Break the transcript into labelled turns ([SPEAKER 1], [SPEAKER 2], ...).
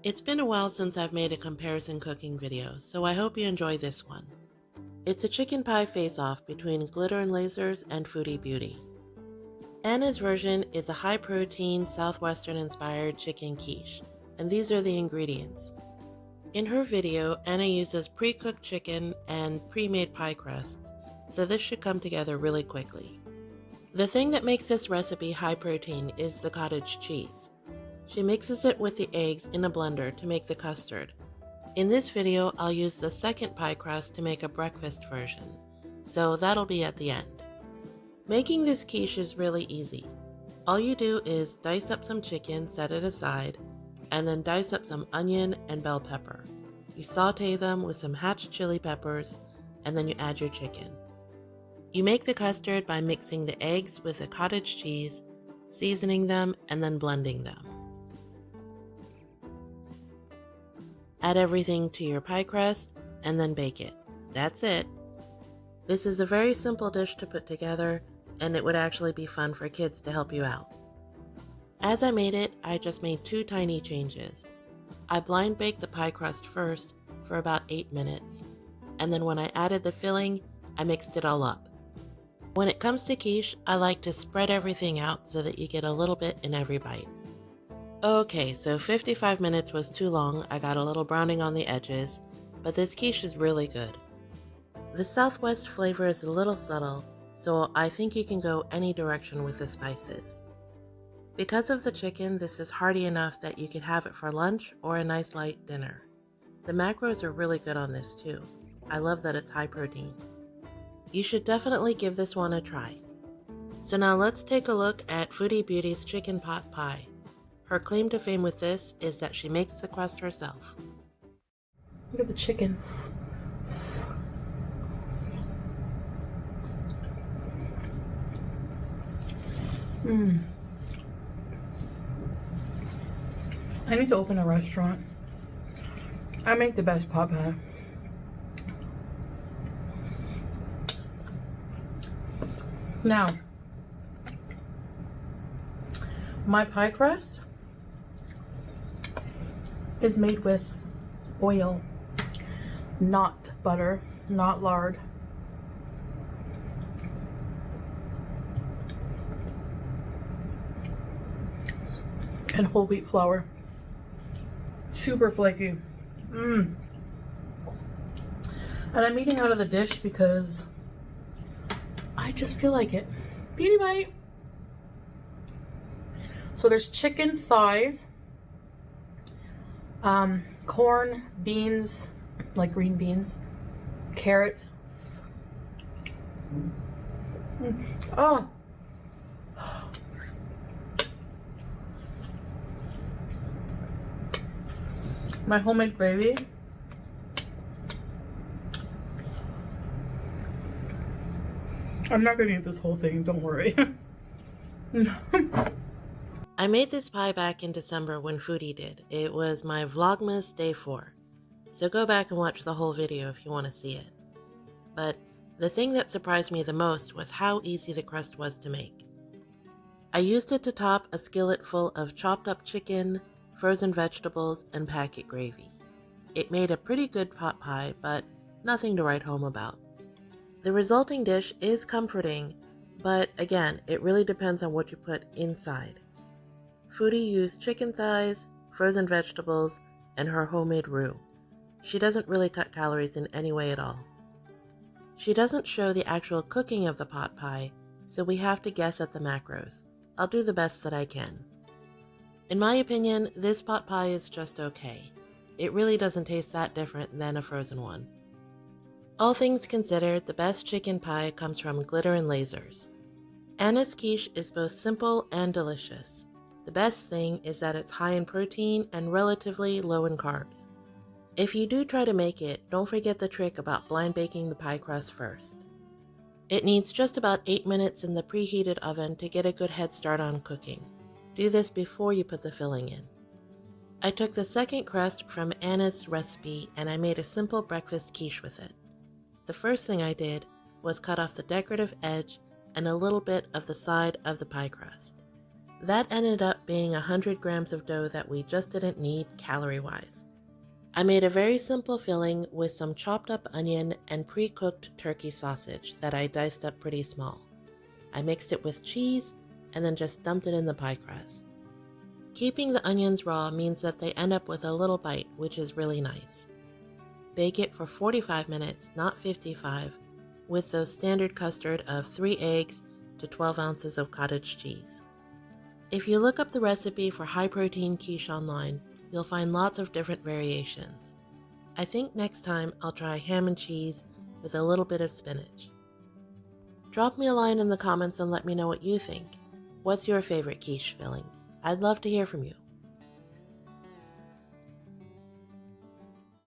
[SPEAKER 1] It's been a while since I've made a comparison cooking video, so I hope you enjoy this one. It's a chicken pie face-off between Glitter and Lazers and Foodie Beauty. Anna's version is a high-protein, Southwestern-inspired chicken quiche, and these are the ingredients. In her video, Anna uses pre-cooked chicken and pre-made pie crusts, so this should come together really quickly. The thing that makes this recipe high-protein is the cottage cheese. She mixes it with the eggs in a blender to make the custard. In this video, I'll use the second pie crust to make a breakfast version, so that'll be at the end. Making this quiche is really easy. All you do is dice up some chicken, set it aside, and then dice up some onion and bell pepper. You saute them with some hatch chili peppers, and then you add your chicken. You make the custard by mixing the eggs with the cottage cheese, seasoning them, and then blending them. Add everything to your pie crust and then bake it. That's it. This is a very simple dish to put together, and it would actually be fun for kids to help you out. As I made it, I just made two tiny changes. I blind baked the pie crust first for about 8 minutes, and then when I added the filling, I mixed it all up. When it comes to quiche, I like to spread everything out so that you get a little bit in every bite. Okay, so 55 minutes was too long. I got a little browning on the edges, but this quiche is really good. The Southwest flavor is a little subtle, so I think you can go any direction with the spices. Because of the chicken, this is hearty enough that you could have it for lunch or a nice light dinner. The macros are really good on this too. I love that it's high protein. You should definitely give this one a try. So now let's take a look at Foodie Beauty's chicken pot pie. Her claim to fame with this is that she makes the crust herself.
[SPEAKER 2] Look at the chicken. I need to open a restaurant. I make the best pot pie. Now, my pie crust is made with oil, not butter, not lard. And whole wheat flour. Super flaky. And I'm eating out of the dish because I just feel like it. Beauty bite. So there's chicken thighs, corn, beans, like green beans, carrots. Oh. My homemade gravy. I'm not gonna eat this whole thing, don't worry.
[SPEAKER 1] I made this pie back in December when Foodie did. It was my Vlogmas Day 4. So go back and watch the whole video if you want to see it. But the thing that surprised me the most was how easy the crust was to make. I used it to top a skillet full of chopped up chicken, frozen vegetables, and packet gravy. It made a pretty good pot pie, but nothing to write home about. The resulting dish is comforting, but again, it really depends on what you put inside. Foodie used chicken thighs, frozen vegetables, and her homemade roux. She doesn't really cut calories in any way at all. She doesn't show the actual cooking of the pot pie, so we have to guess at the macros. I'll do the best that I can. In my opinion, this pot pie is just okay. It really doesn't taste that different than a frozen one. All things considered, the best chicken pie comes from Glitter and Lazers. Anna's quiche is both simple and delicious. The best thing is that it's high in protein and relatively low in carbs. If you do try to make it, don't forget the trick about blind baking the pie crust first. It needs just about 8 minutes in the preheated oven to get a good head start on cooking. Do this before you put the filling in. I took the second crust from Anna's recipe and I made a simple breakfast quiche with it. The first thing I did was cut off the decorative edge and a little bit of the side of the pie crust. That ended up being 100 grams of dough that we just didn't need calorie-wise. I made a very simple filling with some chopped up onion and pre-cooked turkey sausage that I diced up pretty small. I mixed it with cheese and then just dumped it in the pie crust. Keeping the onions raw means that they end up with a little bite, which is really nice. Bake it for 45 minutes, not 55, with the standard custard of 3 eggs to 12 ounces of cottage cheese. If you look up the recipe for high-protein quiche online, you'll find lots of different variations. I think next time I'll try ham and cheese with a little bit of spinach. Drop me a line in the comments and let me know what you think. What's your favorite quiche filling? I'd love to hear from you.